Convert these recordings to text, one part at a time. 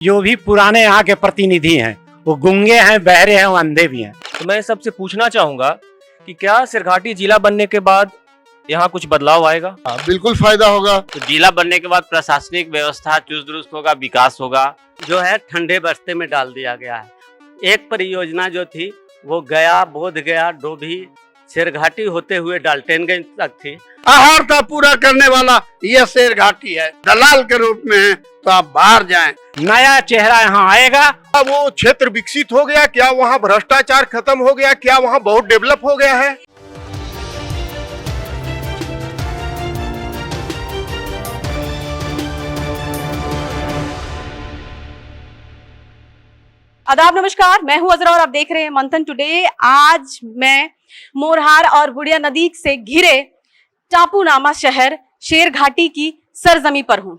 जो भी पुराने यहाँ के प्रतिनिधि हैं वो गूंगे हैं, बहरे हैं, वो अंधे भी हैं। तो मैं सबसे पूछना चाहूंगा कि क्या सिरघाटी जिला बनने के बाद यहाँ कुछ बदलाव आएगा? बिल्कुल फायदा होगा। तो जिला बनने के बाद प्रशासनिक व्यवस्था चुस्त दुरुस्त होगा, विकास होगा। जो है ठंडे बस्ते में डाल दिया गया है। एक परियोजना जो थी वो गया, बोध गया, डोभी, सिरघाटी होते हुए डाल्टनगंज तक थी। आहारता पूरा करने वाला ये सिरघाटी है, दलाल के रूप में है, तो आप बाहर जाएं। नया चेहरा यहाँ आएगा। अब वो क्षेत्र विकसित हो गया क्या? वहाँ भ्रष्टाचार खत्म हो गया क्या? वहाँ बहुत डेवलप हो गया है। आदाब, नमस्कार। मैं हूं अजरा और आप देख रहे हैं मंथन टुडे। आज मैं मोरहार और बुढ़िया नदी से घिरे टापूनामा शहर शेरघाटी की सरजमी पर हूं।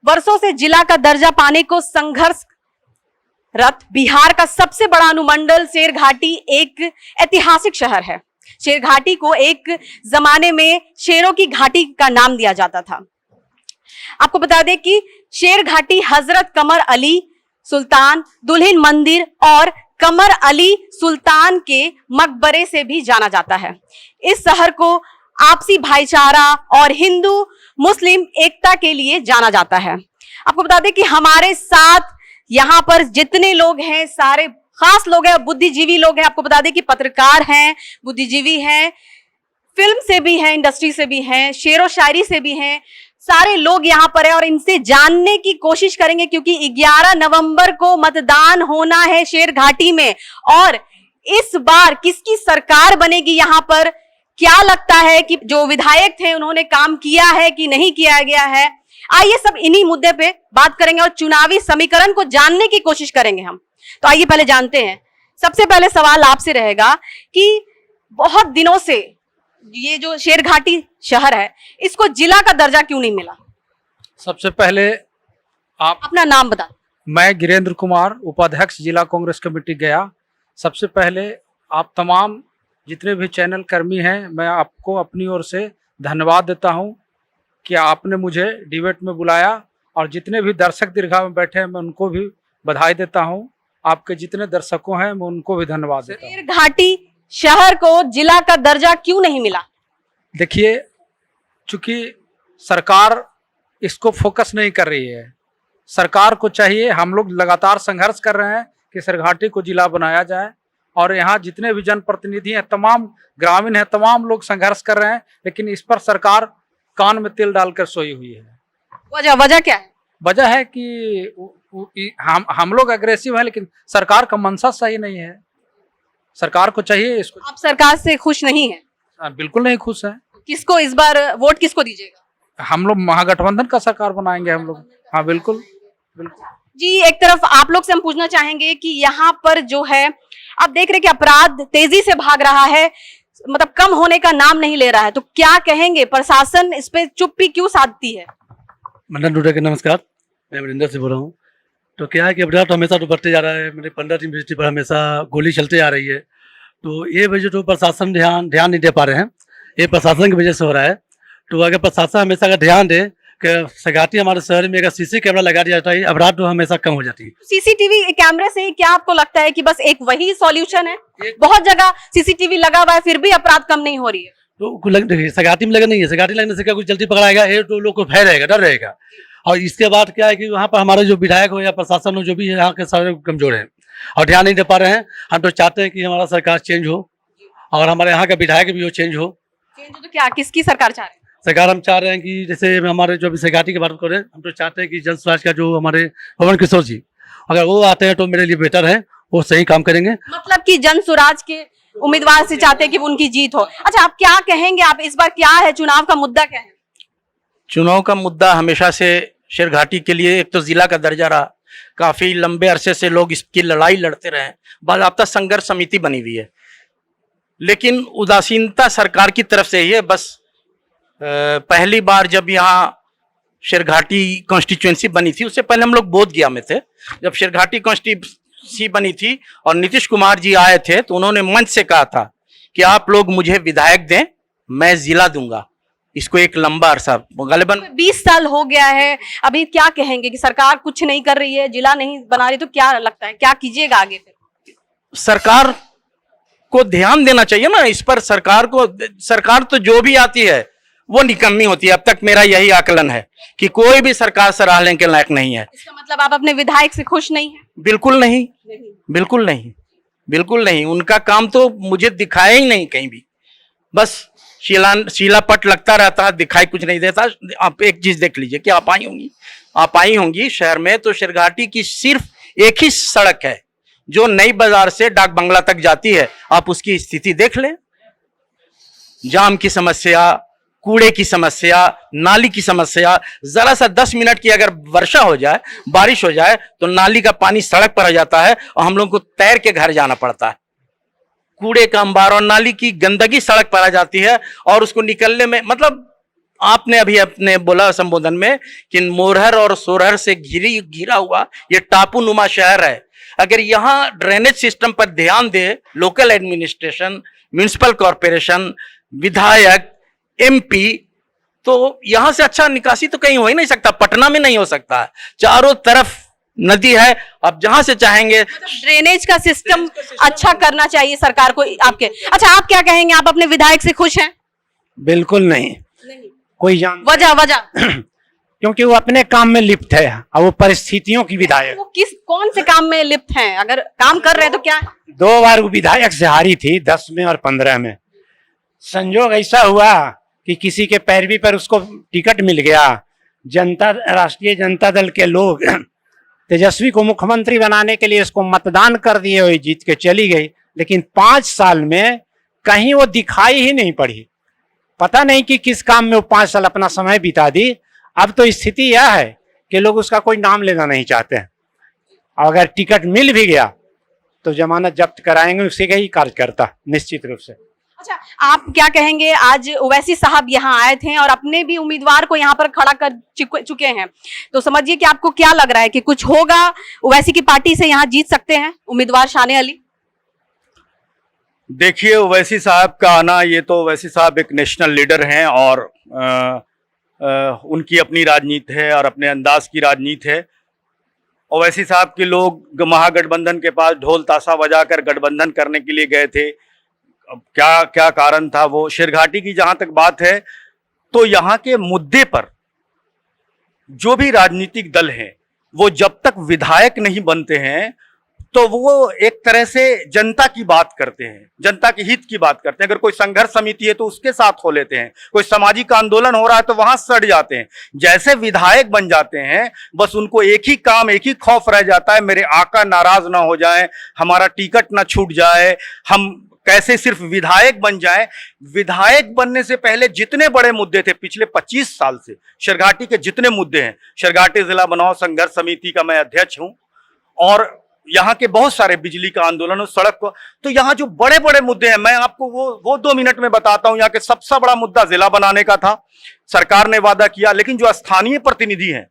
वर्षों से जिला का दर्जा पाने को संघर्षरत बिहार का सबसे बड़ा अनुमंडल शेरघाटी एक ऐतिहासिक शहर है। शेरघाटी को एक जमाने में शेरों की घाटी का नाम दिया जाता था। आपको बता दें कि शेरघाटी हजरत कमर अली सुल्तान दुल्हिन मंदिर और कमर अली सुल्तान के मकबरे से भी जाना जाता है। इस शहर को आपसी भाईचारा और हिंदू मुस्लिम एकता के लिए जाना जाता है। आपको बता दें कि हमारे साथ यहाँ पर जितने लोग हैं सारे खास लोग हैं, बुद्धिजीवी लोग हैं। आपको बता दें कि पत्रकार हैं, बुद्धिजीवी हैं, फिल्म से भी हैं, इंडस्ट्री से भी हैं, शेर व शायरी से भी हैं। सारे लोग यहाँ पर है और इनसे जानने की कोशिश करेंगे क्योंकि 11 नवंबर को मतदान होना है शेरघाटी में। और इस बार किसकी सरकार बनेगी यहाँ पर, क्या लगता है कि जो विधायक थे उन्होंने काम किया है कि नहीं किया गया है। आइए सब इन्हीं मुद्दे पे बात करेंगे और चुनावी समीकरण को जानने की कोशिश करेंगे हम। तो आइए पहले जानते हैं। सबसे पहले सवाल आपसे रहेगा कि बहुत दिनों से ये जो शेरघाटी शहर है इसको जिला का दर्जा क्यों नहीं मिला? सबसे पहले आप अपना नाम बता। मैं गिरेंद्र कुमार, उपाध्यक्ष जिला कांग्रेस कमेटी गया। सबसे पहले आप तमाम जितने भी चैनल कर्मी हैं मैं आपको अपनी ओर से धन्यवाद देता हूं कि आपने मुझे डिबेट में बुलाया, और जितने भी दर्शक दीर्घा में बैठे हैं मैं उनको भी बधाई देता हूं। आपके जितने दर्शकों हैं मैं उनको भी धन्यवाद देता हूं। शेरघाटी शहर को जिला का दर्जा क्यों नहीं मिला? देखिए, चूंकि सरकार इसको फोकस नहीं कर रही है। सरकार को चाहिए, हम लोग लगातार संघर्ष कर रहे हैं कि शेरघाटी को जिला बनाया जाए, और यहाँ जितने भी जनप्रतिनिधि हैं, तमाम ग्रामीण हैं, तमाम लोग संघर्ष कर रहे हैं, लेकिन इस पर सरकार कान में तेल डालकर सोई हुई है। वजह क्या है? वजह है कि हम लोग अग्रेसिव हैं, लेकिन सरकार का मंशा सही नहीं है। सरकार को चाहिए इसको। आप सरकार से खुश नहीं है? बिल्कुल नहीं खुश है। किसको इस बार वोट किसको दीजिएगा? हम लोग महागठबंधन का सरकार बनाएंगे हम लोग। हाँ, बिल्कुल बिल्कुल जी। एक तरफ आप लोग से हम पूछना चाहेंगे कि यहाँ पर जो है आप देख रहे कि अपराध तेजी से भाग रहा है, मतलब कम होने का नाम नहीं ले रहा है, तो क्या कहेंगे? प्रशासन इस पे चुप्पी क्यों साधती है? मंडन टूडे के नमस्कार, मैं अमरिंदर से बोल रहा हूँ। तो क्या है कि अपराध तो हमेशा तो बढ़ते जा रहा है। मेरे 15 यूनिवर्सिटी पर हमेशा गोली चलते जा रही है। तो ये वजह तो प्रशासन ध्यान नहीं दे पा रहे हैं, ये प्रशासन की वजह से हो रहा है। तो अगर प्रशासन हमेशा अगर ध्यान दे कि शेरघाटी हमारे शहर में अगर सीसी कैमरा लगा दिया जाता है, अपराध तो हमेशा कम हो जाती है। सीसीटीवी कैमरे से क्या आपको लगता है कि बस एक वही सॉल्यूशन है? बहुत जगह सीसीटीवी लगा हुआ है फिर भी अपराध कम नहीं हो रही है। तो शेरघाटी में लगा नहीं है, शेरघाटी लगने से क्या कुछ जल्दी पकड़ाएगा? ये तो लोग को भय रहेगा, डर रहेगा। और इसके बाद क्या है कि वहाँ पर हमारे जो विधायक हो या प्रशासन हो, जो भी है यहाँ के सारे कमजोर हैं और ध्यान नहीं दे पा रहे हैं। हम तो चाहते हैं कि हमारा सरकार चेंज हो और हमारे यहाँ का विधायक भी हो चेंज हो। तो क्या किसकी सरकार चाह रहे हैं? सरकार हम चाह रहे हैं कि जैसे हमारे जो अभी शेरघाटी की बात करें, हम तो चाहते हैं कि जन स्वराज का जो हमारे पवन किशोर जी, अगर वो आते हैं तो मेरे लिए बेटर है, वो सही काम करेंगे। मतलब कि जन स्वराज के उम्मीदवार से चाहते हैं कि उनकी जीत हो। अच्छा, आप क्या कहेंगे? आप इस बार क्या है, चुनाव का मुद्दा क्या है? चुनाव का मुद्दा हमेशा से शेरघाटी के लिए एक तो जिला का दर्जा रहा। काफी लंबे अरसे से लोग इसकी लड़ाई लड़ते रहे, बाकायदा संघर्ष समिति बनी हुई है, लेकिन उदासीनता सरकार की तरफ से ही है। बस पहली बार जब यहाँ शेरघाटी कॉन्स्टिट्यूएंसी बनी थी, उससे पहले हम लोग बोधगया में थे। जब शेरघाटी कॉन्स्टिट्यूएंसी बनी थी और नीतीश कुमार जी आए थे तो उन्होंने मंच से कहा था कि आप लोग मुझे विधायक दें, मैं जिला दूंगा। इसको एक लंबा अरसा गालिबन 20 साल हो गया है, अभी क्या कहेंगे कि सरकार कुछ नहीं कर रही है, जिला नहीं बना रही, तो क्या लगता है क्या कीजिएगा आगे फिर? सरकार को ध्यान देना चाहिए ना इस पर। सरकार तो जो भी आती है वो निकम्मी होती है। अब तक मेरा यही आकलन है कि कोई भी सरकार सराहने के लायक नहीं है। इसका मतलब आप अपने विधायक से खुश नहीं हैं? बिल्कुल नहीं, बिल्कुल नहीं, बिल्कुल नहीं। उनका काम तो मुझे दिखाया ही नहीं कहीं भी, बस शिलापट लगता रहता है, दिखाई कुछ नहीं देता। आप एक चीज देख लीजिए कि आप आई होंगी शहर में, तो शेरघाटी की सिर्फ एक ही सड़क है जो नई बाजार से डाक बंगला तक जाती है। आप उसकी स्थिति देख लें। जाम की समस्या, कूड़े की समस्या, नाली की समस्या। जरा सा 10 मिनट की अगर वर्षा हो जाए, बारिश हो जाए, तो नाली का पानी सड़क पर आ जाता है और हम लोग को तैर के घर जाना पड़ता है। कूड़े का अंबार और नाली की गंदगी सड़क पर आ जाती है और उसको निकलने में, मतलब आपने अभी अपने बोला संबोधन में कि मोरहर और सोरहर से घिरा हुआ ये टापू नुमा शहर है। अगर यहाँ ड्रेनेज सिस्टम पर ध्यान दे लोकल एडमिनिस्ट्रेशन, म्युनिसिपल कॉरपोरेशन, विधायक, एमपी, तो यहां से अच्छा निकासी तो कहीं हो ही नहीं सकता। पटना में नहीं हो सकता, चारों तरफ नदी है। अब जहां से चाहेंगे ड्रेनेज का सिस्टम अच्छा करना चाहिए सरकार को आपके। अच्छा, आप क्या कहेंगे, आप अपने विधायक से खुश हैं? बिल्कुल नहीं। कोई जान वजह क्योंकि वो अपने काम में लिप्त है और वो परिस्थितियों की विधायक। वो कौन से काम में लिप्त हैं? अगर काम कर रहे हैं तो क्या? 2 बार वो विधायक से हारी थी, 10 में और 15 में। संजोग ऐसा हुआ कि किसी के पैरवी पर उसको टिकट मिल गया। राष्ट्रीय जनता दल के लोग तेजस्वी को मुख्यमंत्री बनाने के लिए इसको मतदान कर दिए, वो जीत के चली गई। लेकिन 5 साल में कहीं वो दिखाई ही नहीं पड़ी। पता नहीं कि किस काम में वो 5 साल अपना समय बिता दी। अब तो स्थिति यह है कि लोग उसका कोई नाम लेना नहीं चाहते हैं। अगर टिकट मिल भी गया तो जमानत जब्त कराएंगे, उसी का ही कार्यकर्ता निश्चित रूप से। अच्छा, आप क्या कहेंगे, आज ओवैसी साहब यहाँ आए थे और अपने भी उम्मीदवार को यहाँ पर खड़ा कर चुके हैं, तो समझिए कि आपको क्या लग रहा है कि कुछ होगा, ओवैसी की पार्टी से यहाँ जीत सकते हैं उम्मीदवार शाने अली? देखिए, ओवैसी साहब का आना, ये तो ओवैसी साहब एक नेशनल लीडर हैं और उनकी अपनी राजनीति है और अपने अंदाज की राजनीति है। ओवैसी साहब के लोग महागठबंधन के पास ढोल ताशा बजाकर गठबंधन करने के लिए गए थे। क्या क्या कारण था वो। शेरघाटी की जहां तक बात है, तो यहाँ के मुद्दे पर जो भी राजनीतिक दल हैं, वो जब तक विधायक नहीं बनते हैं तो वो एक तरह से जनता की बात करते हैं, जनता के हित की बात करते हैं। अगर कोई संघर्ष समिति है तो उसके साथ हो लेते हैं, कोई सामाजिक आंदोलन हो रहा है तो वहां सड़ जाते हैं। जैसे विधायक बन जाते हैं, बस उनको एक ही काम, एक ही खौफ रह जाता है, मेरे आका नाराज ना हो जाए, हमारा टिकट ना छूट जाए, हम कैसे सिर्फ विधायक बन जाए। विधायक बनने से पहले जितने बड़े मुद्दे थे पिछले 25 साल से, शेरघाटी के जितने मुद्दे हैं, शेरघाटी जिला बनाओ संघर्ष समिति का मैं अध्यक्ष हूं और यहाँ के बहुत सारे बिजली का आंदोलन हो, सड़क को, तो यहाँ जो बड़े बड़े मुद्दे हैं, मैं आपको वो 2 मिनट में बताता हूँ। यहाँ के सबसे बड़ा मुद्दा जिला बनाने का था। सरकार ने वादा किया, लेकिन जो स्थानीय प्रतिनिधि हैं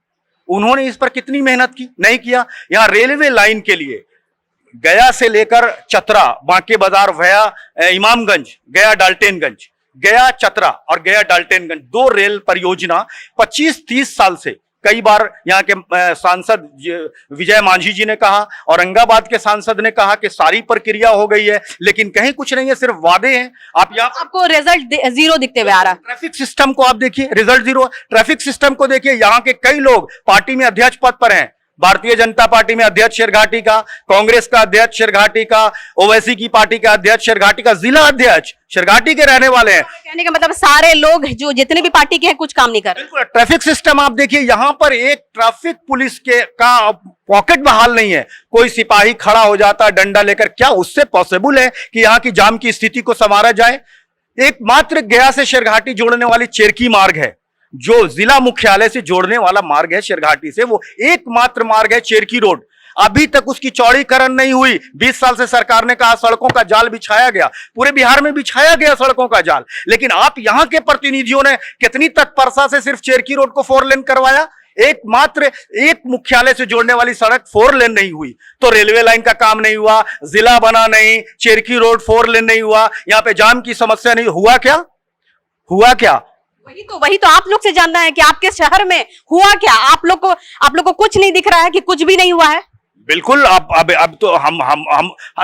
उन्होंने इस पर कितनी मेहनत की, नहीं किया। यहाँ रेलवे लाइन के लिए गया से लेकर चतरा, बांके बाजार वया इमामगंज, गया डाल्टेनगंज, गया चतरा और गया डाल्टेनगंज, 2 रेल परियोजना 25-30 साल से कई बार यहाँ के सांसद विजय मांझी जी ने कहा, औरंगाबाद के सांसद ने कहा कि सारी प्रक्रिया हो गई है, लेकिन कहीं कुछ नहीं है, सिर्फ वादे हैं। आप यहाँ आपको रिजल्ट 0 दिखते हुए आ रहा है। ट्रैफिक सिस्टम को आप देखिए, रिजल्ट 0। ट्रैफिक सिस्टम को देखिए, यहाँ के कई लोग पार्टी में अध्यक्ष पद पर हैं। भारतीय जनता पार्टी में अध्यक्ष शेरघाटी का, कांग्रेस का अध्यक्ष शेरघाटी का, ओवैसी की पार्टी का अध्यक्ष शेरघाटी का, जिला अध्यक्ष शेरघाटी के रहने वाले हैं। कहने का मतलब सारे लोग जो जितने भी पार्टी के हैं कुछ काम नहीं कर रहे। बिल्कुल। ट्रैफिक सिस्टम आप देखिए, यहाँ पर एक ट्रैफिक पुलिस का पॉकेट बहाल नहीं है। कोई सिपाही खड़ा हो जाता है डंडा लेकर, क्या उससे पॉसिबल है कि यहाँ की जाम की स्थिति को संवारा जाए? एकमात्र गया से शेरघाटी जोड़ने वाली चेरकी मार्ग है, जो जिला मुख्यालय से जोड़ने वाला मार्ग है शेरघाटी से, वो एकमात्र मार्ग है चेरकी रोड। अभी तक उसकी चौड़ीकरण नहीं हुई। 20 साल से सरकार ने कहा सड़कों का जाल बिछाया गया, पूरे बिहार में बिछाया गया सड़कों का जाल, लेकिन आप यहां के प्रतिनिधियों ने कितनी तत्परता से सिर्फ चेरकी रोड को 4 लेन करवाया। एकमात्र एक मुख्यालय से जोड़ने वाली सड़क 4 लेन नहीं हुई, तो रेलवे लाइन का काम नहीं हुआ, जिला बना नहीं, चेरकी रोड 4 लेन नहीं हुआ, यहां पे जाम की समस्या नहीं। हुआ क्या? वही तो आप लोग से जानना है कि आपके शहर में हुआ क्या। आप लोग को कुछ नहीं दिख रहा है कि कुछ भी नहीं हुआ है। बिल्कुल। अब तो हम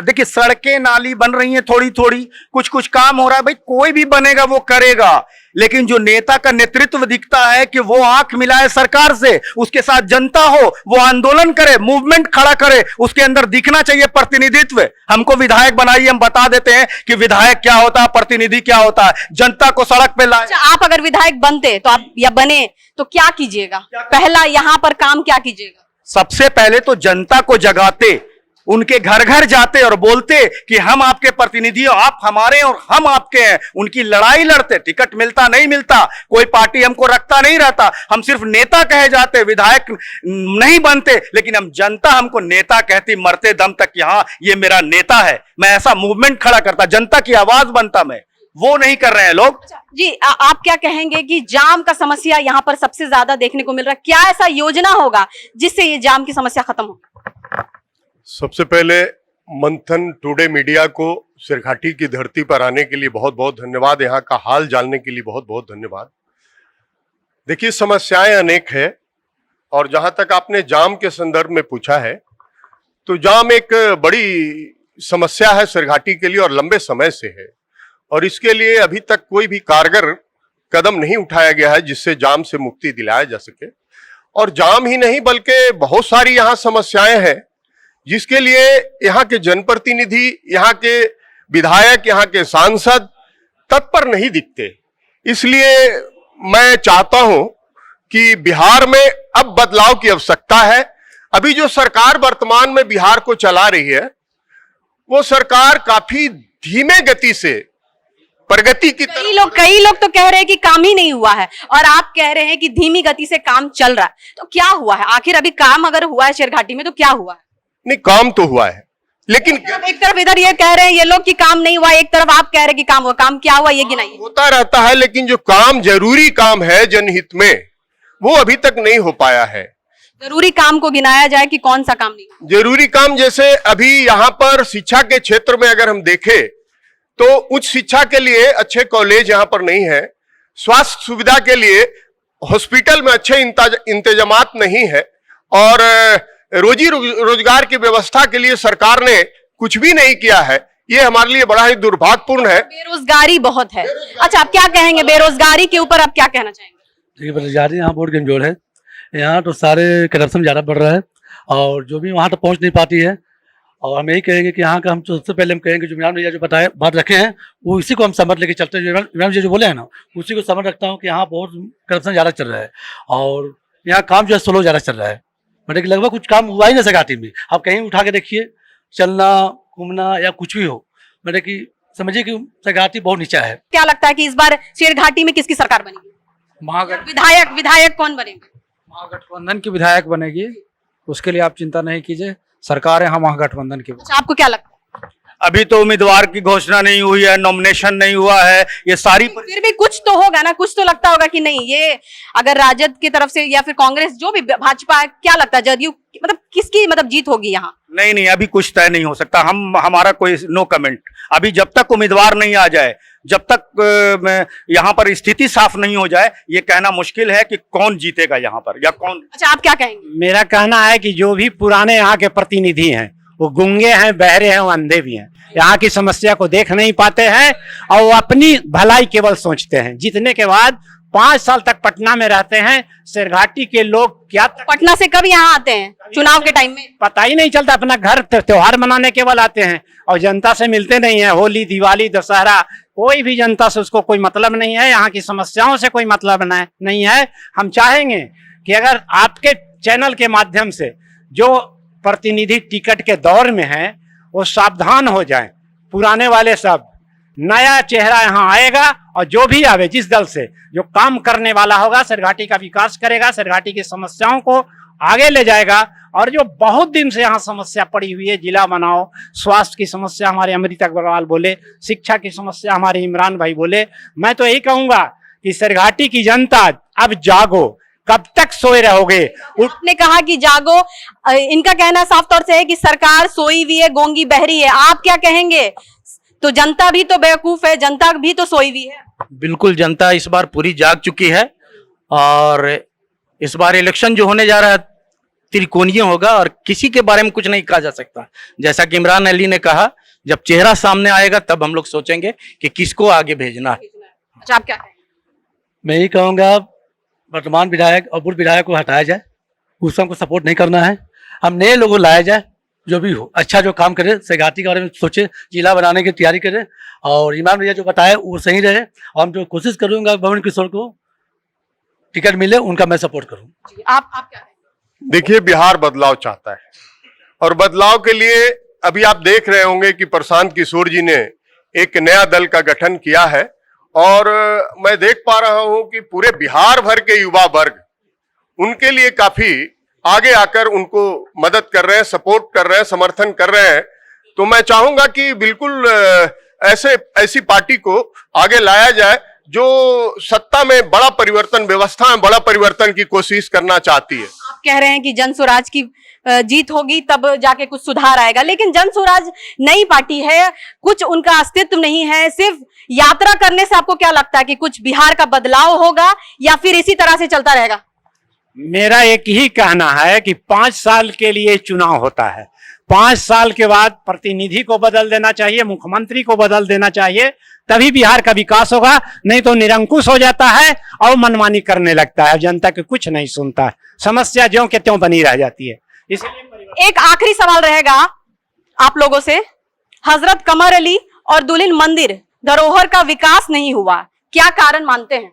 देखिए, सड़कें नाली बन रही हैं थोड़ी थोड़ी, कुछ काम हो रहा है। भाई कोई भी बनेगा वो करेगा, लेकिन जो नेता का नेतृत्व दिखता है कि वो आंख मिलाए सरकार से, उसके साथ जनता हो, वो आंदोलन करे, मूवमेंट खड़ा करे, उसके अंदर दिखना चाहिए प्रतिनिधित्व। हमको विधायक बनाइए, हम बता देते हैं कि विधायक क्या होता है, प्रतिनिधि क्या होता है, जनता को सड़क पे लाए। अच्छा, आप अगर विधायक बनते तो आप या बने तो क्या कीजिएगा? पहला यहाँ पर काम क्या कीजिएगा? सबसे पहले तो जनता को जगाते, उनके घर घर जाते और बोलते कि हम आपके प्रतिनिधि हो, आप हमारे और हम आपके हैं। उनकी लड़ाई लड़ते। टिकट मिलता नहीं मिलता, कोई पार्टी हमको रखता नहीं रहता, हम सिर्फ नेता कहे जाते, विधायक नहीं बनते, लेकिन हम जनता हमको नेता कहती मरते दम तक कि हाँ ये मेरा नेता है। मैं ऐसा मूवमेंट खड़ा करता, जनता की आवाज बनता मैं। वो नहीं कर रहे हैं लोग। जी, आप क्या कहेंगे कि जाम का समस्या यहाँ पर सबसे ज्यादा देखने को मिल रहा है? क्या ऐसा योजना होगा जिससे ये जाम की समस्या खत्म हो? सबसे पहले मंथन टुडे मीडिया को सिरघाटी की धरती पर आने के लिए बहुत बहुत धन्यवाद। यहाँ का हाल जानने के लिए बहुत बहुत धन्यवाद। देखिए, समस्याएं अनेक है, और जहां तक आपने जाम के संदर्भ में पूछा है, तो जाम एक बड़ी समस्या है सिरघाटी के लिए और लंबे समय से है, और इसके लिए अभी तक कोई भी कारगर कदम नहीं उठाया गया है जिससे जाम से मुक्ति दिलाया जा सके। और जाम ही नहीं बल्कि बहुत सारी यहाँ समस्याएं हैं जिसके लिए यहाँ के जनप्रतिनिधि, यहाँ के विधायक, यहाँ के सांसद तत्पर नहीं दिखते। इसलिए मैं चाहता हूं कि बिहार में अब बदलाव की आवश्यकता है। अभी जो सरकार वर्तमान में बिहार को चला रही है, वो सरकार काफी धीमे गति से प्रगति की कई लोग तो कह रहे हैं कि काम ही नहीं हुआ है, और आप कह रहे हैं कि धीमी गति से काम चल रहा है। तो क्या हुआ है आखिर? अभी काम अगर हुआ है शेरघाटी में तो क्या हुआ है? नहीं, काम तो हुआ है, लेकिन एक तरफ इधर ये कह रहे हैं ये लोग कि काम नहीं हुआ, एक तरफ आप कह रहे हैं कि काम हुआ। काम क्या हुआ ये गिनाइए। होता रहता है, लेकिन जो काम जरूरी काम है जनहित में, वो अभी तक नहीं हो पाया है। जरूरी काम को गिनाया जाए कि कौन सा काम नहीं? जरूरी काम जैसे अभी यहाँ पर शिक्षा के क्षेत्र में अगर हम देखें तो उच्च शिक्षा के लिए अच्छे कॉलेज यहाँ पर नहीं है, स्वास्थ्य सुविधा के लिए हॉस्पिटल में अच्छे इंतजामात नहीं है, और रोजी रोजगार की व्यवस्था के लिए सरकार ने कुछ भी नहीं किया है। ये हमारे लिए बड़ा ही दुर्भाग्यपूर्ण है। बेरोजगारी बहुत है। अच्छा, आप क्या कहेंगे बेरोजगारी के ऊपर? आप क्या कहना चाहेंगे? देखिए, बेरोजगारी यहाँ बहुत कमजोर है। यहाँ तो सारे करप्शन ज़्यादा बढ़ रहा है, और जो भी वहाँ तक पहुँच नहीं पाती है। और हम यही कहेंगे कि यहाँ का हम सबसे पहले हम कहेंगे जो इमरान भैया जो बताए बात रखे हैं, वो इसी को हम समझ लेके चलते हैं। इमरान भैया जो बोले हैं ना, उसी को समझ रखता हूँ कि यहाँ बहुत करप्शन ज़्यादा चल रहा है, और यहाँ काम जो है स्लो ज़्यादा चल रहा है। मतलब कि लगभग कुछ काम हुआ ही ना सिरघाटी में। आप कहीं उठा के देखिए, चलना घूमना या कुछ भी हो, मतलब कि समझिए कि सिरघाटी बहुत नीचा है। क्या लगता है कि इस बार शेरघाटी में किसकी सरकार बनेगी? विधायक कौन बनेंगे? महागठबंधन की विधायक बनेगी, उसके लिए आप चिंता नहीं कीजिए। सरकार है, हम महागठबंधन की। अच्छा, आपको क्या लगता है? अभी तो उम्मीदवार की घोषणा नहीं हुई है, नॉमिनेशन नहीं हुआ है, ये सारी फिर भी कुछ तो होगा ना, कुछ तो लगता होगा कि नहीं ये अगर राजद की तरफ से या फिर कांग्रेस जो भी भाजपा, क्या लगता है जदयू मतलब किसकी मतलब जीत होगी यहाँ? नहीं, अभी कुछ तय नहीं हो सकता। हमारा कोई नो कमेंट। अभी जब तक उम्मीदवार नहीं आ जाए, जब तक यहाँ पर स्थिति साफ नहीं हो जाए, ये कहना मुश्किल है कि कौन जीतेगा यहाँ पर या कौन। अच्छा, आप क्या कहेंगे? मेरा कहना है कि जो भी पुराने यहाँ के प्रतिनिधि हैं, वो गूंगे हैं, बहरे हैं, वो अंधे भी हैं। यहाँ की समस्या को देख नहीं पाते हैं, और वो अपनी भलाई केवल सोचते हैं। जीतने के बाद 5 साल तक पटना में रहते हैं। शेरघाटी के लोग क्या पटना से कब यहाँ आते हैं? चुनाव के टाइम में पता ही नहीं चलता। अपना घर त्योहार मनाने केवल आते हैं, और जनता से मिलते नहीं है। होली, दिवाली, दशहरा, कोई भी जनता से उसको कोई मतलब नहीं है। यहाँ की समस्याओं से कोई मतलब नहीं है। हम चाहेंगे कि अगर आपके चैनल के माध्यम से जो प्रतिनिधि टिकट के दौर में है, वो सावधान हो जाएं। पुराने वाले सब, नया चेहरा यहाँ आएगा, और जो भी आवे जिस दल से, जो काम करने वाला होगा, शेरघाटी का विकास करेगा, शेरघाटी की समस्याओं को आगे ले जाएगा। और जो बहुत दिन से यहाँ समस्या पड़ी हुई है, जिला बनाओ, स्वास्थ्य की समस्या हमारे अमृत अग्रवाल बोले, शिक्षा की समस्या हमारे इमरान भाई बोले, मैं तो यही कहूंगा कि शेरघाटी की जनता अब जागो। कब तक सोए रहोगे? आपने कहा कि जागो, इनका कहना साफ तौर से है कि सरकार सोई हुई है, गोंगी बहरी है। आप क्या कहेंगे? तो जनता भी तो बेवकूफ है, जनता भी तो सोई हुई है। बिल्कुल, जनता इस बार पूरी जाग चुकी है और इस बार इलेक्शन जो होने जा रहा है त्रिकोणीय होगा और किसी के बारे में कुछ नहीं कहा जा सकता। जैसा कि इमरान अली ने कहा, जब चेहरा सामने आएगा तब हम लोग सोचेंगे कि किसको आगे भेजना है। अच्छा, आप क्या कहें? मैं यही कहूँगा वर्तमान विधायक और पूर्व विधायक को हटाया जाए, उसको हमको सपोर्ट नहीं करना है। हम नए लोगों को लाया जाए, जो भी हो अच्छा जो काम करे, सेघाटी के बारे में सोचे, जिला बनाने की तैयारी करे और इमरान भैया जो बताए वो सही रहे। और हम जो कोशिश करूँगा भवन किशोर को टिकट मिले, उनका मैं सपोर्ट करूँ। आप क्या कहें? देखिए, बिहार बदलाव चाहता है और बदलाव के लिए अभी आप देख रहे होंगे कि प्रशांत किशोर जी ने एक नया दल का गठन किया है और मैं देख पा रहा हूं कि पूरे बिहार भर के युवा वर्ग उनके लिए काफी आगे आकर उनको मदद कर रहे हैं, सपोर्ट कर रहे हैं, समर्थन कर रहे हैं। तो मैं चाहूंगा कि बिल्कुल ऐसी पार्टी को आगे लाया जाए जो सत्ता में बड़ा परिवर्तन, व्यवस्था में बड़ा परिवर्तन की कोशिश करना चाहती है। आप कह रहे हैं कि जन स्वराज की जीत होगी तब जाके कुछ सुधार आएगा, लेकिन जन स्वराज नई पार्टी है, कुछ उनका अस्तित्व नहीं है। सिर्फ यात्रा करने से आपको क्या लगता है कि कुछ बिहार का बदलाव होगा या फिर इसी तरह से चलता रहेगा? मेरा एक ही कहना है कि 5 साल के लिए चुनाव होता है, 5 साल के बाद प्रतिनिधि को बदल देना चाहिए, मुख्यमंत्री को बदल देना चाहिए, तभी बिहार का विकास होगा। नहीं तो निरंकुश हो जाता है और मनमानी करने लगता है, जनता के कुछ नहीं सुनता है, समस्या ज्यों के त्यों बनी रह जाती है। इसलिए एक आखिरी सवाल रहेगा आप लोगों से। हजरत कमर अली और दुल्हिन मंदिर धरोहर का विकास नहीं हुआ, क्या कारण मानते हैं?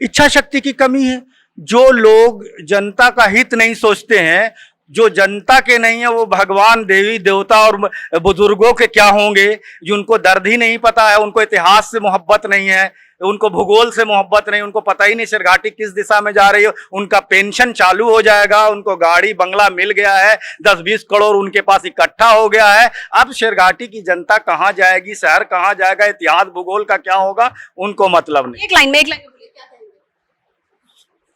इच्छा शक्ति की कमी है। जो लोग जनता का हित नहीं सोचते हैं, जो जनता के नहीं है, वो भगवान, देवी देवता और बुजुर्गों के क्या होंगे, जिनको दर्द ही नहीं पता है, उनको इतिहास से मोहब्बत नहीं है, उनको भूगोल से मोहब्बत नहीं, उनको पता ही नहीं शेरघाटी किस दिशा में जा रही है। उनका पेंशन चालू हो जाएगा, उनको गाड़ी बंगला मिल गया है, 10-20 करोड़ उनके पास इकट्ठा हो गया है। अब शेरघाटी की जनता कहाँ जाएगी, शहर कहाँ जाएगा, इतिहास भूगोल का क्या होगा, उनको मतलब नहीं। एक लाइन में बोलिए, क्या कहेंगे?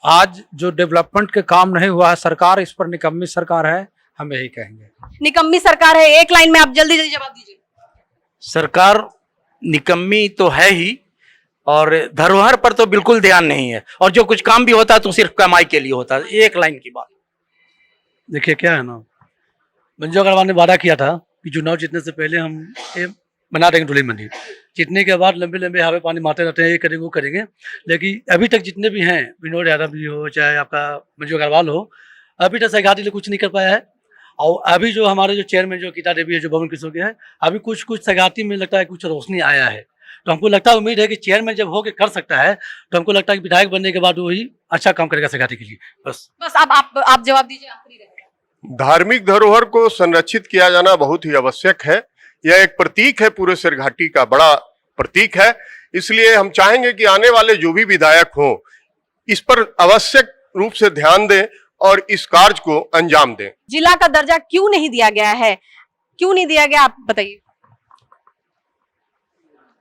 आज जो डेवलपमेंट के काम नहीं हुआ है, सरकार इस पर निकम्मी सरकार है, हम यही कहेंगे। निकम्मी सरकार है, एक लाइन में आप जल्दी जल्दी जवाब दीजिए। सरकार निकम्मी तो है ही और धरोहर पर तो बिल्कुल ध्यान नहीं है, और जो कुछ काम भी होता है तो सिर्फ कमाई के लिए होता है। एक लाइन की बात। देखिए क्या है ना, मंजू अग्रवाल ने वादा किया था कि चुनाव जीतने से पहले हम ये बना देंगे दुल्हिन मंदिर। जीतने के बाद लंबे लंबे हवा पानी मारते रहते हैं, ये करेंगे वो करेंगे, लेकिन अभी तक जितने भी हैं, विनोद यादव भी हो चाहे आपका मंजू अग्रवाल हो, अभी तक सेघाटी ने कुछ नहीं कर पाया है। और अभी जो हमारे जो चेयरमैन जो गीता देवी है, जो भवन किशोर के हैं, अभी कुछ सेघाटी में लगता है कुछ रोशनी आया है। तो हमको लगता है, उम्मीद है कि चेयरमैन जब होके कर सकता है तो हमको लगता है कि विधायक बनने के बाद वही अच्छा काम करेगा सेघाटी के लिए। बस आप जवाब दीजिए, आखिरी रहेगा। धार्मिक धरोहर को संरक्षित किया जाना बहुत ही आवश्यक है। यह एक प्रतीक है, पूरे शेरघाटी का बड़ा प्रतीक है। इसलिए हम चाहेंगे कि आने वाले जो भी विधायक हों, इस पर आवश्यक रूप से ध्यान दें और इस कार्य को अंजाम दें। जिला का दर्जा क्यों नहीं दिया गया है, क्यों नहीं दिया गया, आप बताइए।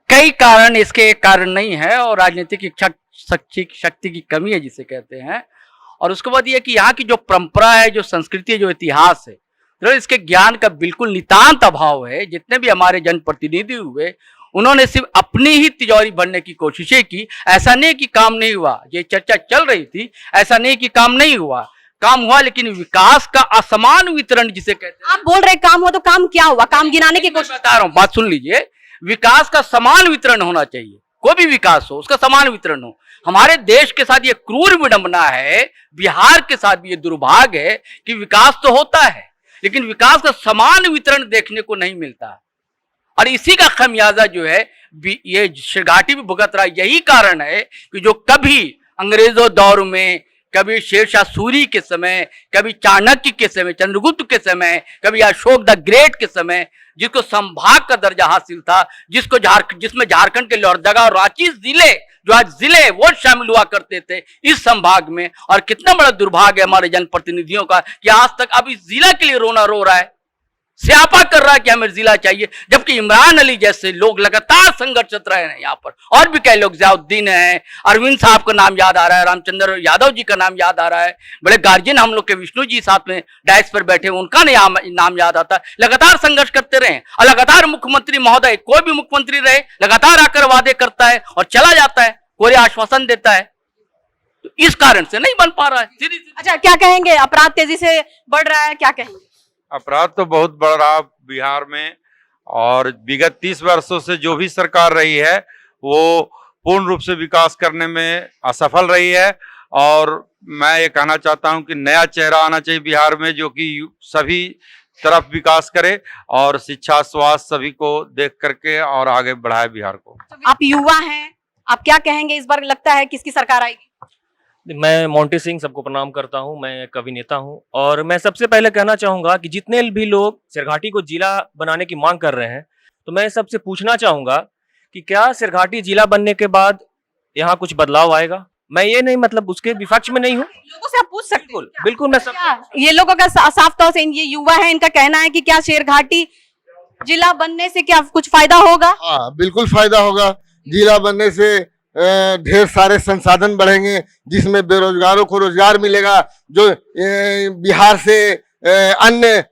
कई कारण, इसके एक कारण नहीं है, और राजनीतिक इच्छा शक्ति की कमी है जिसे कहते हैं। और उसके बाद ये कि यहाँ की जो परंपरा है, जो संस्कृति है, जो इतिहास है, तो इसके ज्ञान का बिल्कुल नितांत अभाव है। जितने भी हमारे जनप्रतिनिधि हुए, उन्होंने सिर्फ अपनी ही तिजोरी भरने की कोशिशें की। ऐसा नहीं कि काम नहीं हुआ, ये चर्चा चल रही थी, ऐसा नहीं कि काम नहीं हुआ, काम हुआ, लेकिन विकास का असमान वितरण जिसे कहते हैं। आप बोल रहे काम हुआ, तो काम क्या हुआ? काम गिनाने की कोशिश बता रहा हूँ, बात सुन लीजिए। विकास का समान वितरण होना चाहिए, कोई भी विकास हो उसका समान वितरण हो। हमारे देश के साथ ये क्रूर विडंबना है, बिहार के साथ भी ये दुर्भाग्य है कि विकास तो होता है लेकिन विकास का समान वितरण देखने को नहीं मिलता, और इसी का खमियाजा जो है ये शेरघाटी भी भुगत रहा है। यही कारण है कि जो कभी अंग्रेजों दौर में, कभी शेरशाह सूरी के समय, कभी चाणक्य के समय, चंद्रगुप्त के समय, कभी अशोक द ग्रेट के समय, जिसको संभाग का दर्जा हासिल था, जिसमें झारखंड के लोहरदगा और रांची जिले, जो आज जिले, वो शामिल हुआ करते थे इस संभाग में। और कितना बड़ा दुर्भाग्य है हमारे जनप्रतिनिधियों का कि आज तक अब इस जिला के लिए रोना रो रहा है। स्यापा कर रहा है कि हमें जिला चाहिए, जबकि इमरान अली जैसे लोग लगातार संघर्षरत रहे हैं यहाँ पर। और भी कई लोग, जियाउद्दीन है, अरविंद साहब का नाम याद आ रहा है, रामचंद्र यादव जी का नाम याद आ रहा है, बड़े गार्जियन हम लोग के विष्णु जी साथ में डायस पर बैठे, उनका नाम याद आता है। लगातार संघर्ष करते रहे और लगातार मुख्यमंत्री महोदय, कोई भी मुख्यमंत्री रहे, लगातार आकर वादे करता है और चला जाता है, कोई आश्वासन देता है, तो इस कारण से नहीं बन पा रहा है। अच्छा, क्या कहेंगे, अपराध तेजी से बढ़ रहा है, क्या कहेंगे? अपराध तो बहुत बढ़ रहा बिहार में, और विगत 30 वर्षों से जो भी सरकार रही है वो पूर्ण रूप से विकास करने में असफल रही है। और मैं ये कहना चाहता हूं कि नया चेहरा आना चाहिए बिहार में, जो कि सभी तरफ विकास करे और शिक्षा, स्वास्थ्य सभी को देख करके और आगे बढ़ाए बिहार को। आप युवा हैं, आप क्या कहेंगे, इस बार लगता है किसकी सरकार आएगी? मैं मोंटी सिंह, सबको प्रणाम करता हूं। मैं एक अभिनेता हूं और मैं सबसे पहले कहना चाहूंगा कि जितने भी लोग सिरघाटी को जिला बनाने की मांग कर रहे हैं, तो मैं सबसे पूछना चाहूंगा कि क्या सिरघाटी जिला बनने के बाद यहाँ कुछ बदलाव आएगा? मैं ये नहीं, मतलब उसके विपक्ष में नहीं हूँ, लोगों से आप पूछ सकते हैं। बिल्कुल मैं ये लोगों का साफ तौर से, ये युवा है, इनका कहना है कि क्या शेरघाटी जिला बनने से क्या कुछ फायदा होगा? हाँ, बिल्कुल फायदा होगा। जिला बनने से ढेर सारे संसाधन बढ़ेंगे, जिसमें बेरोजगारों को रोजगार मिलेगा। जो बिहार से अन्य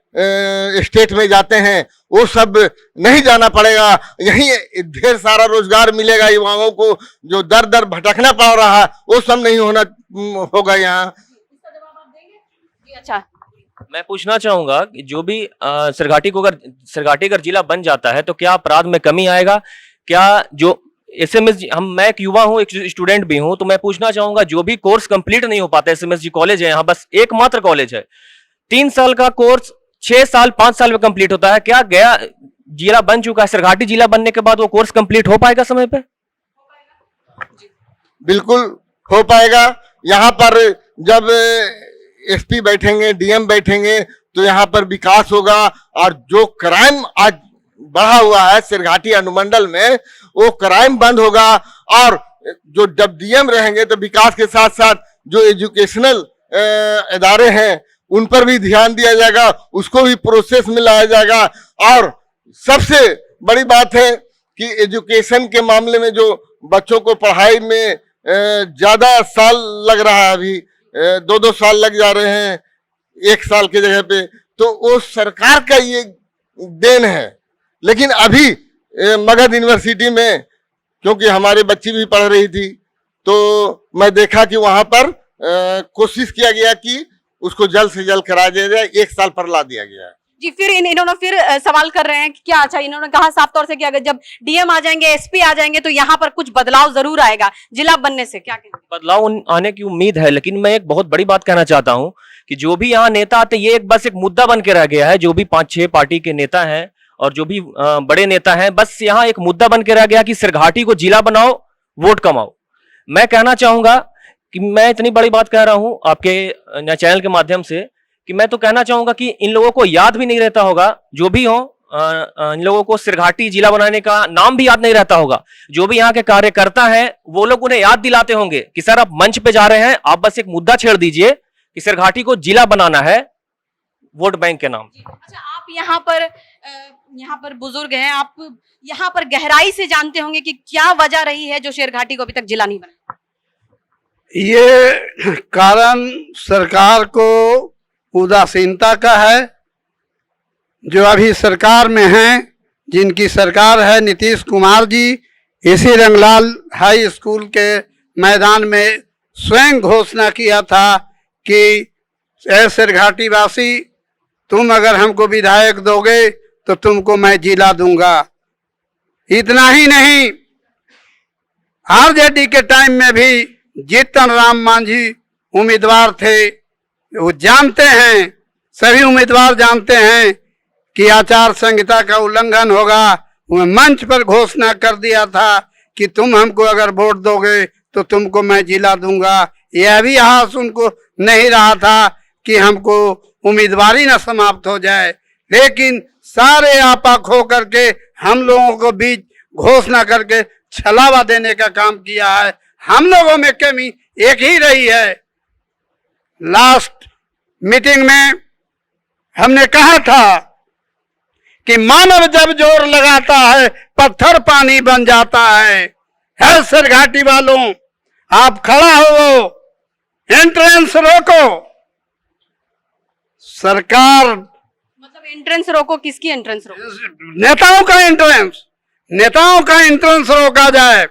स्टेट में जाते हैं वो सब नहीं जाना पड़ेगा, यहीं ढेर सारा रोजगार मिलेगा युवाओं को। जो दर दर भटकना पड़ रहा है वो सब नहीं होगा यहाँ। अच्छा, मैं पूछना चाहूंगा कि जो भी सिरघाटी अगर जिला बन जाता है तो क्या अपराध में कमी आएगा? क्या जो एसएमएसजी, मैं एक युवा हूं, एक स्टूडेंट भी हूं, तो मैं पूछना चाहूंगा जो भी कोर्स कंप्लीट नहीं हो पाता, एसएमएसजी कॉलेज है यहाँ, बस एकमात्र कॉलेज है, 3 साल का कोर्स 6 साल 5 साल में कंप्लीट होता है। क्या गया जिला बन चुका है, सिरघाटी जिला बनने के बाद वो कोर्स कंप्लीट हो पाएगा समय पे? बिल्कुल हो पाएगा। यहाँ पर जब एसपी बैठेंगे, डीएम बैठेंगे, तो यहाँ पर विकास होगा। और जो क्राइम आज बढ़ा हुआ है सिरघाटी अनुमंडल में, वो क्राइम बंद होगा। और जो जब डीएम रहेंगे तो विकास के साथ साथ जो एजुकेशनल इदारे हैं उन पर भी ध्यान दिया जाएगा, उसको भी प्रोसेस में लाया जाएगा। और सबसे बड़ी बात है कि एजुकेशन के मामले में जो बच्चों को पढ़ाई में ज्यादा साल लग रहा है, अभी 2-2 साल लग जा रहे हैं 1 साल की जगह पे, तो वो सरकार का ये देन है। लेकिन अभी मगध यूनिवर्सिटी में, क्योंकि हमारे बच्ची भी पढ़ रही थी, तो मैं देखा कि वहां पर कोशिश किया गया कि उसको जल्द से जल्द करा दिया जाए, 1 साल पर ला दिया गया। जी, फिर इन्होंने फिर सवाल कर रहे हैं कि क्या, अच्छा इन्होंने कहा साफ तौर से कि अगर जब डीएम आ जाएंगे, एसपी आ जाएंगे, तो यहाँ पर कुछ बदलाव जरूर आएगा जिला बनने से, क्या कहेंगे? बदलाव आने की उम्मीद है, लेकिन मैं एक बहुत बड़ी बात कहना चाहता हूँ कि जो भी यहाँ नेता आते, ये बस एक मुद्दा बन के रह गया है। जो भी 5-6 पार्टी के नेता हैं और जो भी बड़े नेता हैं, बस यहाँ एक मुद्दा बन के रह गया कि सिरघाटी को जिला बनाओ, वोट कमाओ। मैं कहना चाहूंगा कि मैं इतनी बड़ी बात कह रहा हूं आपके चैनल के माध्यम से, कि मैं तो कहना चाहूंगा कि इन लोगों को याद भी नहीं रहता होगा, जो भी हो, इन लोगों को सिरघाटी जिला बनाने का नाम भी याद नहीं रहता होगा। जो भी यहाँ के कार्यकर्ता हैं वो लोग उन्हें याद दिलाते होंगे कि सर आप मंच पे जा रहे हैं, आप बस एक मुद्दा छेड़ दीजिए कि सिरघाटी को जिला बनाना है वोट बैंक के नाम। अच्छा, आप यहाँ पर बुजुर्ग हैं, आप यहाँ पर गहराई से जानते होंगे कि क्या वजह रही है जो शेरघाटी को अभी तक जिला नहीं बना? ये कारण सरकार को उदासीनता का है। जो अभी सरकार में हैं, जिनकी सरकार है नीतीश कुमार जी, इसी रंगलाल हाई स्कूल के मैदान में स्वयं घोषणा किया था कि ऐ सिरघाटी वासी, तुम अगर हमको विधायक दोगे तो तुमको मैं जिला दूंगा। इतना ही नहीं, आरजेडी के टाइम में भी जीतन राम मांझी उम्मीदवार थे, वो जानते हैं, सभी उम्मीदवार जानते हैं कि आचार संहिता का उल्लंघन होगा। वो मंच पर घोषणा कर दिया था कि तुम हमको अगर वोट दोगे तो तुमको मैं जिला दूंगा। यह भी आस उनको नहीं रहा था कि हमको उम्मीदवारी न समाप्त हो जाए, लेकिन सारे आपा खो करके हम लोगों को बीच घोषणा करके छलावा देने का काम किया है। हम लोगों में कमी एक ही रही है। लास्ट मीटिंग में हमने कहा था कि मानव जब जोर लगाता है पत्थर पानी बन जाता है सिरघाटी वालों, आप खड़ा हो, एंट्रेंस रोको। सरकार मतलब एंट्रेंस रोको, किसकी एंट्रेंस रोको? नेताओं का एंट्रेंस रोका जाए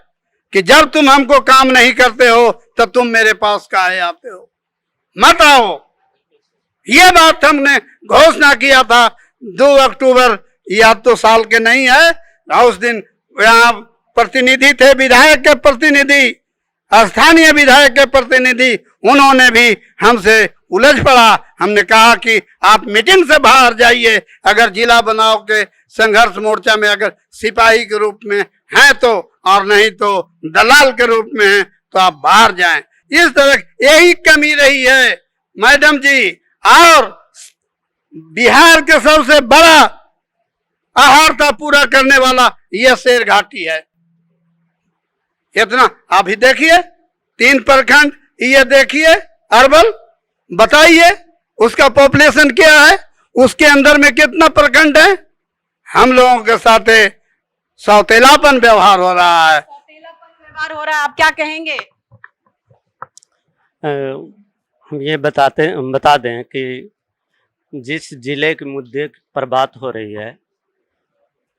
कि जब तुम हमको काम नहीं करते हो तब तुम मेरे पास काहे आते हो, मत आओ। ये बात हमने घोषणा किया था 2 अक्टूबर, याद तो साल के नहीं है। उस दिन यहाँ प्रतिनिधि थे, विधायक के प्रतिनिधि, स्थानीय विधायक के प्रतिनिधि, उन्होंने भी हमसे उलझ पड़ा। हमने कहा कि आप मीटिंग से बाहर जाइए, अगर जिला बनाओ के संघर्ष मोर्चा में अगर सिपाही के रूप में हैं तो, और नहीं तो दलाल के रूप में हैं तो आप बाहर जाएं। इस तरह यही कमी रही है मैडम जी। और बिहार के सबसे बड़ा आहारता पूरा करने वाला यह शेरघाटी है। इतना अभी देखिए 3 प्रखंड, ये देखिए अरवल, बताइए उसका पॉपुलेशन क्या है, उसके अंदर में कितना प्रखंड है। हम लोगों के साथ सौतेलापन व्यवहार हो रहा है। व्यवहार हो रहा है, आप क्या कहेंगे? हम ये बता दें कि जिस जिले के मुद्दे पर बात हो रही है,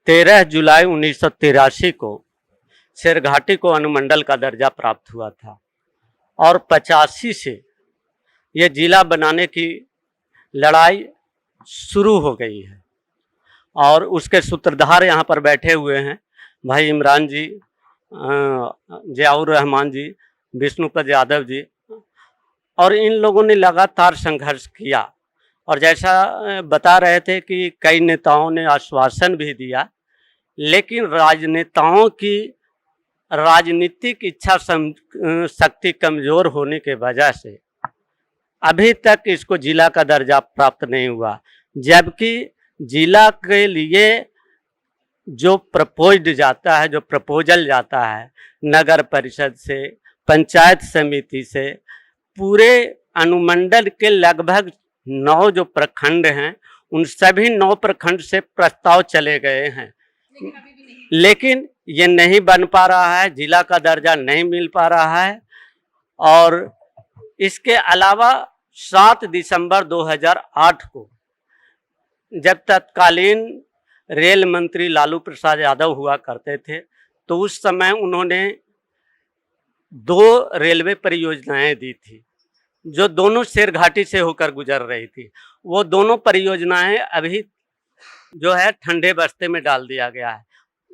13 जुलाई 1983 को शेरघाटी को अनुमंडल का दर्जा प्राप्त हुआ था और 85 से ये जिला बनाने की लड़ाई शुरू हो गई है। और उसके सूत्रधार यहाँ पर बैठे हुए हैं भाई इमरान जी, जियाउर रहमान जी, विष्णुपद यादव जी, और इन लोगों ने लगातार संघर्ष किया। और जैसा बता रहे थे कि कई नेताओं ने आश्वासन भी दिया, लेकिन राजनेताओं की राजनीतिक इच्छा शक्ति कमज़ोर होने के वजह से अभी तक इसको जिला का दर्जा प्राप्त नहीं हुआ। जबकि जिला के लिए जो प्रपोज्ड जाता है, जो प्रपोजल जाता है नगर परिषद से, पंचायत समिति से, पूरे अनुमंडल के लगभग 9 जो प्रखंड हैं, उन सभी 9 प्रखंड से प्रस्ताव चले गए हैं, लेकिन ये नहीं बन पा रहा है, जिला का दर्जा नहीं मिल पा रहा है। और इसके अलावा 7 दिसंबर 2008 को जब तत्कालीन रेल मंत्री लालू प्रसाद यादव हुआ करते थे, तो उस समय उन्होंने 2 रेलवे परियोजनाएं दी थी, जो दोनों शेरघाटी से होकर गुजर रही थी। वो दोनों परियोजनाएं अभी जो है ठंडे बस्ते में डाल दिया गया है।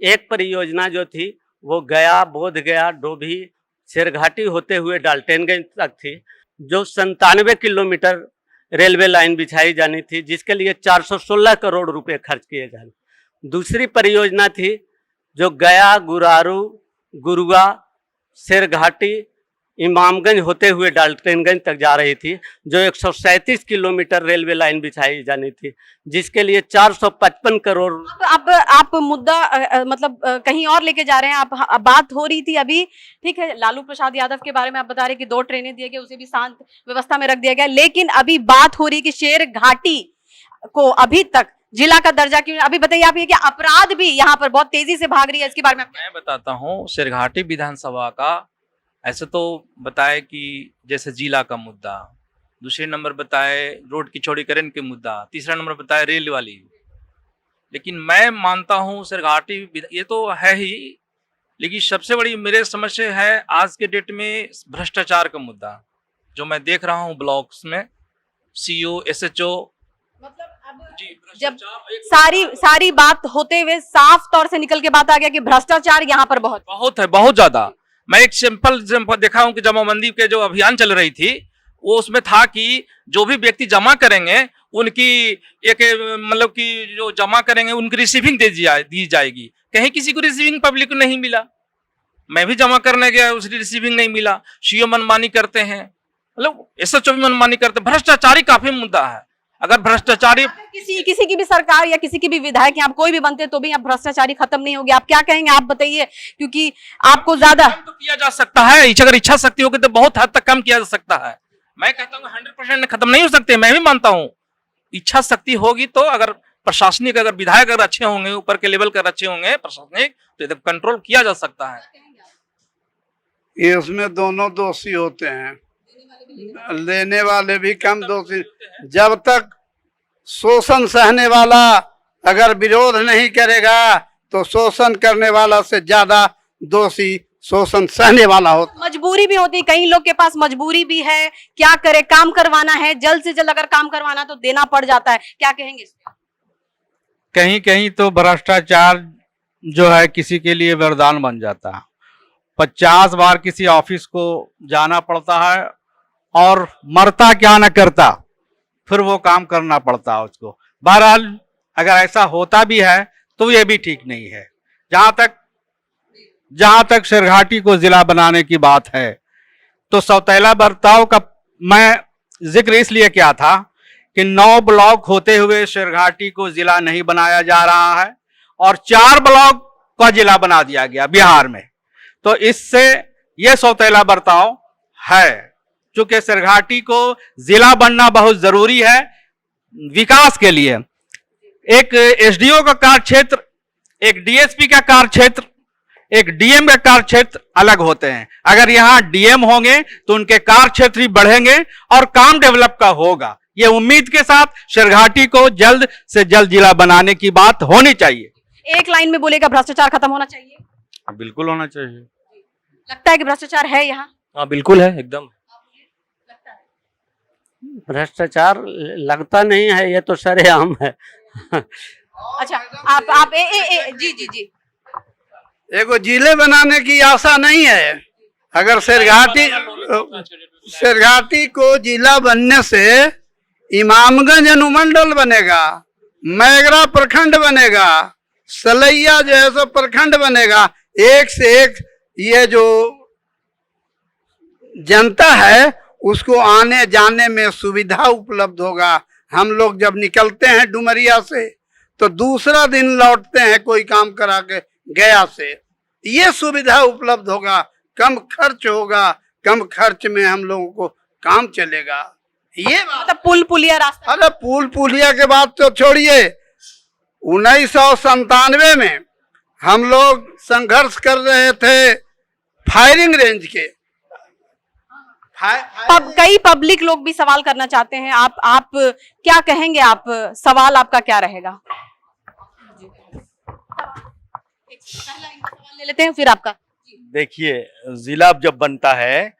एक परियोजना जो थी वो गया, बोध गया, डोभी, शेरघाटी होते हुए डाल्टनगंज तक थी, जो 97 किलोमीटर रेलवे लाइन बिछाई जानी थी, जिसके लिए 416 करोड़ रुपए खर्च किए जाने। दूसरी परियोजना थी जो गया, गुरारू, गुरुआ, शेरघाटी, इमामगंज होते हुए डाल्टनगंज तक जा रही थी, जो 137 किलोमीटर रेलवे लाइन बिछाई जानी थी, जिसके लिए 455 करोड़। आप मुद्दा मतलब कहीं और लेके जा रहे हैं। आप बात हो रही थी अभी, ठीक है, लालू प्रसाद यादव के बारे में आप बता रहे कि 2 ट्रेनें दिए गए, उसे भी शांत व्यवस्था में रख दिया गया, लेकिन अभी बात हो रही है कि शेरघाटी को अभी तक जिला का दर्जा क्यों? अभी बताइए आप, ये कि अपराध भी यहाँ पर बहुत तेजी से भाग रही है, इसके बारे में मैं बताता हूँ। शेरघाटी विधानसभा का ऐसे तो बताए कि जैसे जिला का मुद्दा, दूसरे नंबर बताए रोड की चौड़ीकरण के मुद्दा, तीसरा नंबर बताए रेल वाली। लेकिन मैं मानता हूँ शेरघाटी ये तो है ही, लेकिन सबसे बड़ी मेरे समझ से है आज के डेट में भ्रष्टाचार का मुद्दा, जो मैं देख रहा हूँ ब्लॉक्स में, सीओ, एसएचओ। मतलब अब जब सारी बात होते हुए साफ तौर से निकल के बात आ गया कि भ्रष्टाचार यहाँ पर बहुत है, बहुत ज्यादा। मैं एक सिंपल देखा हूँ कि जमाबंदी के जो अभियान चल रही थी, वो उसमें था कि जो भी व्यक्ति जमा करेंगे उनकी एक मतलब कि जो जमा करेंगे उनकी रिसीविंग दी जाएगी। कहीं किसी को रिसीविंग पब्लिक को नहीं मिला। मैं भी जमा करने गया, उसकी रिसीविंग नहीं मिला। सीओ मनमानी करते हैं, मतलब एसएचओ भी मनमानी करते हैं। भ्रष्टाचारी काफी मुद्दा है। अगर भ्रष्टाचारी किसी की भी सरकार या किसी की भी विधायक आप कोई भी बनते तो भी आप भ्रष्टाचारी खत्म नहीं होगी। आप क्या कहेंगे, आप बताइए, क्योंकि आपको ज्यादा तो किया जा सकता है। अगर इच्छा शक्ति होगी तो बहुत हद तक कम किया जा सकता है। मैं कहता हूँ 100% खत्म नहीं हो सकते, मैं भी मानता हूँ। इच्छा शक्ति होगी तो अगर प्रशासनिक अगर विधायक अगर अच्छे होंगे, ऊपर के लेवल कर अच्छे होंगे प्रशासनिक, तो इधर कंट्रोल किया जा सकता है। ये उसमें दोनों दोषी होते हैं, लेने वाले भी कम दोषी। जब तक शोषण सहने वाला अगर विरोध नहीं करेगा तो शोषण करने वाला से ज्यादा दोषी शोषण सहने वाला होता। मजबूरी भी होती है, कई लोग के पास मजबूरी भी है, क्या करे, काम करवाना है, जल्द से जल्द अगर काम करवाना तो देना पड़ जाता है, क्या कहेंगे इस पे? कहीं कहीं तो भ्रष्टाचार जो है किसी के लिए वरदान बन जाता है। 50 बार किसी ऑफिस को जाना पड़ता है और मरता क्या न करता, फिर वो काम करना पड़ता है उसको। बहरहाल अगर ऐसा होता भी है तो ये भी ठीक नहीं है। जहां तक शेरघाटी को जिला बनाने की बात है तो सौतेला बर्ताव का मैं जिक्र इसलिए किया था कि 9 ब्लॉक होते हुए शेरघाटी को जिला नहीं बनाया जा रहा है और 4 ब्लॉक का जिला बना दिया गया बिहार में। तो इससे यह सौतेला बर्ताव है। चूंकि शेरघाटी को जिला बनना बहुत जरूरी है विकास के लिए। एक एसडीओ का कार्य क्षेत्र, एक डीएसपी का कार्य क्षेत्र, एक डीएम का कार्य क्षेत्र अलग होते हैं। अगर यहाँ डीएम होंगे तो उनके कार्य क्षेत्र भी बढ़ेंगे और काम डेवलप का होगा। ये उम्मीद के साथ शेरघाटी को जल्द से जल्द जिला बनाने की बात होनी चाहिए। एक लाइन में बोलेगा भ्रष्टाचार खत्म होना चाहिए। बिल्कुल होना चाहिए। लगता है कि भ्रष्टाचार है यहाँ? हाँ बिल्कुल है, एकदम। भ्रष्टाचार लगता नहीं है, ये तो सरेआम है। अच्छा, आप जी एगो जिले बनाने की आशा नहीं है। अगर शेरघाटी को जिला बनने से इमामगंज अनुमंडल बनेगा, मैगरा प्रखंड बनेगा, सलैया जो है सो प्रखंड बनेगा। एक से एक ये जो जनता है उसको आने जाने में सुविधा उपलब्ध होगा। हम लोग जब निकलते हैं डुमरिया से तो दूसरा दिन लौटते हैं कोई काम करा के गया से। ये सुविधा उपलब्ध होगा, कम खर्च होगा, कम खर्च में हम लोगों को काम चलेगा। ये मतलब पुल पुलिया रास्ता। अरे पुल पुलिया के बात तो छोड़िए। 1997 में हम लोग संघर्ष कर रहे थे फायरिंग रेंज के। कई पब्लिक लोग भी सवाल करना चाहते हैं, आप क्या कहेंगे? आप सवाल आपका क्या रहेगा? पहला सवाल ले लेते हैं फिर आपका। देखिए, जिला जब बनता है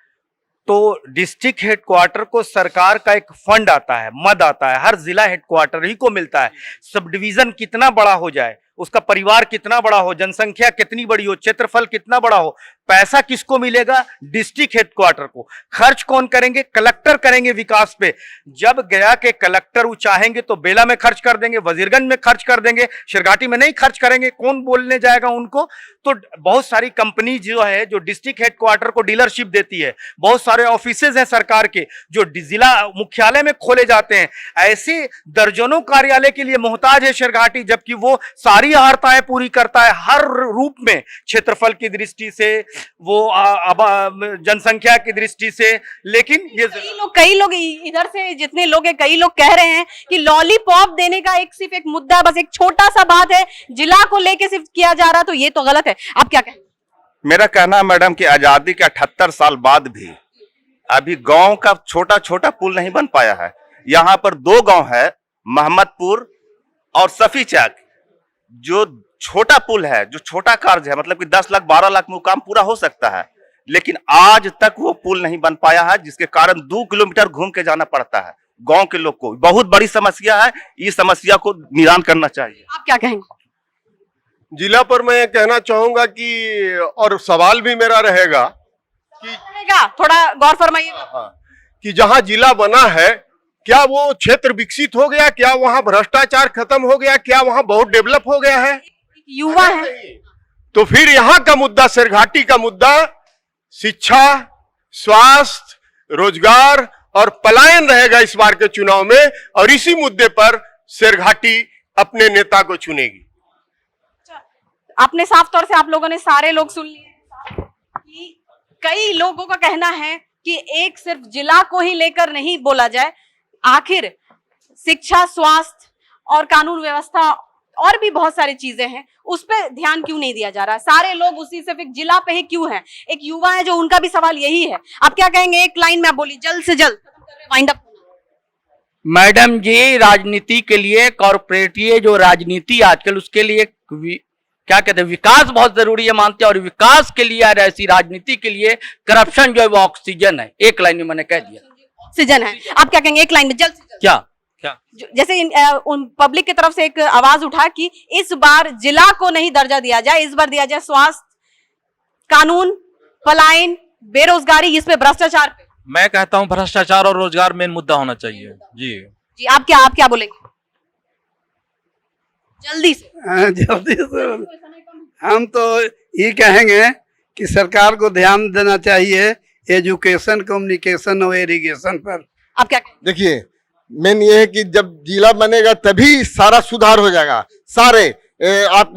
तो डिस्ट्रिक्ट हेडक्वार्टर को सरकार का एक फंड आता है, मद आता है, हर जिला हेडक्वार्टर ही को मिलता है। सब डिवीजन कितना बड़ा हो जाए, उसका परिवार कितना बड़ा हो, जनसंख्या कितनी बड़ी हो, क्षेत्रफल कितना बड़ा हो, पैसा किसको मिलेगा? डिस्ट्रिक्ट हेडक्वार्टर को। खर्च कौन करेंगे? कलेक्टर करेंगे विकास पे। जब गया के कलेक्टर वो चाहेंगे तो बेला में खर्च कर देंगे, वजीरगंज में खर्च कर देंगे, शेरघाटी में नहीं खर्च करेंगे। कौन बोलने जाएगा उनको? तो बहुत सारी कंपनी जो है जो डिस्ट्रिक्ट हेडक्वार्टर को डीलरशिप देती है, बहुत सारे ऑफिसेज हैं सरकार के जो जिला मुख्यालय में खोले जाते हैं। ऐसे दर्जनों कार्यालय के लिए मोहताज है शेरघाटी, जबकि वो सारी अहर्ताएं पूरी करता है हर रूप में, क्षेत्रफल की दृष्टि से, वो जनसंख्या की दृष्टि से। लेकिन ये कई लोग इधर से जितने लोग हैं, कई लोग कह रहे हैं कि लॉलीपॉप देने का सिर्फ एक मुद्दा, बस एक छोटा सा बात है, जिला को लेके सिर्फ किया जा रहा, तो ये तो गलत है। आप क्या कहें? मेरा कहना है मैडम कि आजादी के 78 साल बाद भी अभी गांव का छोटा छोटा पुल नहीं बन पाया है। यहाँ पर 2 गांव है, मोहम्मदपुर और सफी चक, जो छोटा पुल है, जो छोटा कार्य है, मतलब कि 10 लाख 12 लाख में काम पूरा हो सकता है, लेकिन आज तक वो पुल नहीं बन पाया है, जिसके कारण 2 किलोमीटर घूम के जाना पड़ता है। गांव के लोग को बहुत बड़ी समस्या है, इस समस्या को निदान करना चाहिए। आप क्या कहेंगे? जिला पर मैं कहना चाहूंगा कि, और सवाल भी मेरा रहेगा कि थोड़ा गौर फरमाइएगा कि जहां जिला बना है क्या वो क्षेत्र विकसित हो गया? क्या वहां भ्रष्टाचार खत्म हो गया? क्या वहां बहुत डेवलप हो गया है? युवा है तो फिर यहाँ का मुद्दा, शेरघाटी का मुद्दा शिक्षा, स्वास्थ्य, रोजगार और पलायन रहेगा इस बार के चुनाव में, और इसी मुद्दे पर शेरघाटी अपने नेता को चुनेगी। अपने साफ तौर से आप लोगों ने सारे लोग सुन लिए कि कई लोगों का कहना है कि एक सिर्फ जिला को ही लेकर नहीं बोला जाए, आखिर शिक्षा, स्वास्थ्य और कानून व्यवस्था और भी बहुत सारी चीजें हैं, उस पर ध्यान क्यों नहीं दिया जा रहा? सारे लोग उसी सिर्फ एक जिला पे ही क्यों हैं? एक युवा है जो उनका भी सवाल यही है। आप क्या कहेंगे? एक लाइन में आप बोलिए, जल्द से जल्द वाइंड अप। मैडम जी, राजनीति के लिए कॉर्पोरेटिव जो राजनीति आजकल, उसके लिए क्या कहते हैं, विकास बहुत जरूरी है मानते हैं, और विकास के लिए और ऐसी राजनीति के लिए करप्शन जो है वो ऑक्सीजन है। एक लाइन में मैंने कह दिया, ऑक्सीजन है। आप क्या कहेंगे? एक लाइन में जल्द से जल्द। क्या जैसे उन पब्लिक की तरफ से एक आवाज उठा कि इस बार जिला को नहीं दर्जा दिया जाए, इस बार दिया जाए स्वास्थ्य, कानून, पलायन, बेरोजगारी, इस पे भ्रष्टाचार पे। मैं कहता हूं भ्रष्टाचार और रोजगार मेन मुद्दा होना चाहिए। जी जी, आप क्या बोलेंगे? जल्दी से। जल्दी से हम तो ये कहेंगे कि सरकार को ध्यान देना चाहिए एजुकेशन, कम्युनिकेशन और इरिगेशन पर। आप क्या कहेंगे? देखिए, मेन ये है कि जब जिला बनेगा तभी सारा सुधार हो जाएगा। सारे आप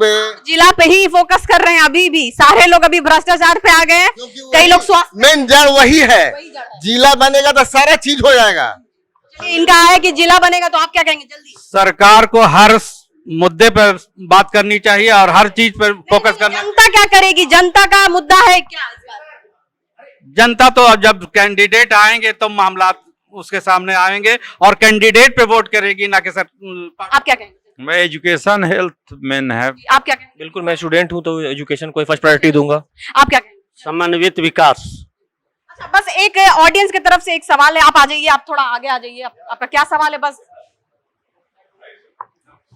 जिला पे ही फोकस कर रहे हैं अभी भी, सारे लोग अभी भ्रष्टाचार पे आ गए हैं, कई लोग स्वास्थ्य। मेन जड़ वही है, जिला बनेगा तो सारा चीज हो जाएगा। इनका है कि जिला बनेगा, तो आप क्या कहेंगे? जल्दी। सरकार को हर मुद्दे पर बात करनी चाहिए और हर चीज पर फोकस करना। जनता क्या करेगी? जनता का मुद्दा है क्या इस बार? जनता तो जब कैंडिडेट आएंगे तो मामला उसके सामने आएंगे और कैंडिडेट पे वोट करेगी, ना कि सर। आप क्या कहेंगे? मैं एजुकेशन हेल्थ मेन है। आप क्या कहेंगे? बिल्कुल, मैं स्टूडेंट हूं तो एजुकेशन को फर्स्ट प्रायोरिटी दूंगा। आप क्या कहेंगे? समन्वित विकास। अच्छा, बस एक ऑडियंस की तरफ से एक सवाल है, आप आ जाइए, आप थोड़ा आगे आ जाइए। आपका क्या सवाल है? बस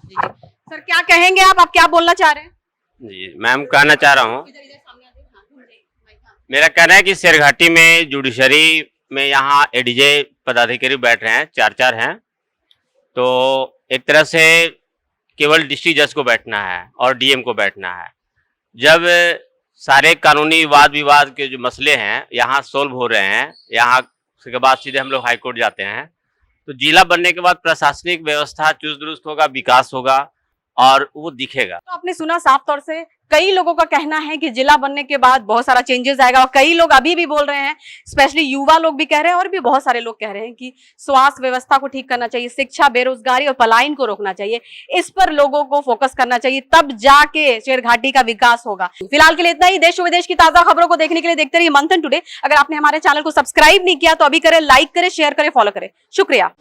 जी सर, क्या कहेंगे आप क्या बोलना चाह रहे हैं? जी मैम, कहना चाह रहा हूँ, मेरा कहना है कि शेरघाटी में जुडिशरी में यहाँ एडीजे पदाधिकारी बैठ रहे हैं, 4 हैं, तो एक तरह से केवल डिस्ट्रिक्ट जज को बैठना है और डीएम को बैठना है। जब सारे कानूनी वाद विवाद के जो मसले हैं यहाँ सोल्व हो रहे हैं, यहाँ के बाद सीधे हम लोग हाईकोर्ट जाते हैं, तो जिला बनने के बाद प्रशासनिक व्यवस्था चुस्त दुरुस्त होगा, विकास होगा और वो दिखेगा। तो आपने सुना साफ तौर से, कई लोगों का कहना है कि जिला बनने के बाद बहुत सारा चेंजेस आएगा, और कई लोग अभी भी बोल रहे हैं, स्पेशली युवा लोग भी कह रहे हैं और भी बहुत सारे लोग कह रहे हैं कि स्वास्थ्य व्यवस्था को ठीक करना चाहिए, शिक्षा, बेरोजगारी और पलायन को रोकना चाहिए, इस पर लोगों को फोकस करना चाहिए, तब जाके शेरघाटी का विकास होगा। फिलहाल के लिए इतना ही। देश विदेश की ताजा खबरों को देखने के लिए देखते रहिए मंथन टुडे। अगर आपने हमारे चैनल को सब्सक्राइब नहीं किया तो अभी करें, लाइक करें, शेयर करें, फॉलो करें। शुक्रिया।